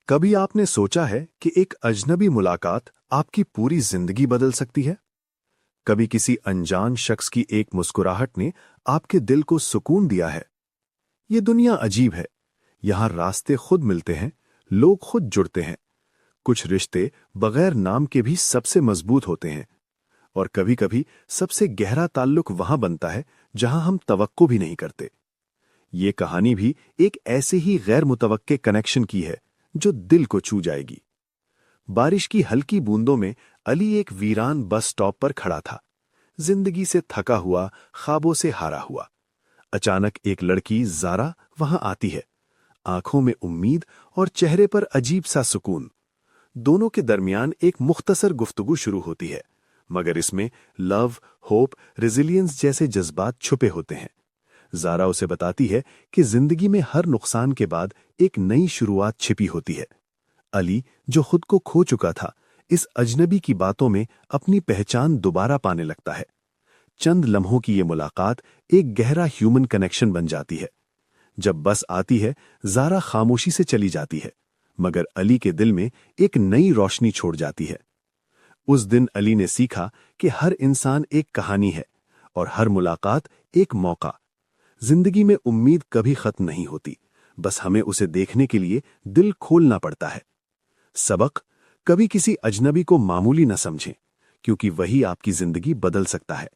کبھی آپ نے سوچا ہے کہ ایک اجنبی ملاقات آپ کی پوری زندگی بدل سکتی ہے؟ کبھی کسی انجان شخص کی ایک مسکراہٹ نے آپ کے دل کو سکون دیا ہے؟ یہ دنیا عجیب ہے۔ یہاں راستے خود ملتے ہیں، لوگ خود جڑتے ہیں۔ کچھ رشتے بغیر نام کے بھی سب سے مضبوط ہوتے ہیں، اور کبھی کبھی سب سے گہرا تعلق وہاں بنتا ہے جہاں ہم توقع بھی نہیں کرتے۔ یہ کہانی بھی ایک ایسے ہی غیر متوقع کنیکشن کی ہے جو دل کو چھو جائے گی۔ بارش کی ہلکی بوندوں میں علی ایک ویران بس سٹاپ پر کھڑا تھا، زندگی سے تھکا ہوا، خوابوں سے ہارا ہوا۔ اچانک ایک لڑکی زارا وہاں آتی ہے، آنکھوں میں امید اور چہرے پر عجیب سا سکون۔ دونوں کے درمیان ایک مختصر گفتگو شروع ہوتی ہے، مگر اس میں لو، ہوپ، ریزیلینس جیسے جذبات چھپے ہوتے ہیں۔ زارا اسے بتاتی ہے کہ زندگی میں ہر نقصان کے بعد ایک نئی شروعات چھپی ہوتی ہے۔ علی، جو خود کو کھو چکا تھا، اس اجنبی کی باتوں میں اپنی پہچان دوبارہ پانے لگتا ہے۔ چند لمحوں کی یہ ملاقات ایک گہرا ہیومن کنیکشن بن جاتی ہے۔ جب بس آتی ہے، زارا خاموشی سے چلی جاتی ہے، مگر علی کے دل میں ایک نئی روشنی چھوڑ جاتی ہے۔ اس دن علی نے سیکھا کہ ہر انسان ایک کہانی ہے، اور ہر ملاقات ایک موقع۔ زندگی میں امید کبھی ختم نہیں ہوتی، بس ہمیں اسے دیکھنے کے لیے دل کھولنا پڑتا ہے۔ سبق: کبھی کسی اجنبی کو معمولی نہ سمجھیں، کیونکہ وہی آپ کی زندگی بدل سکتا ہے۔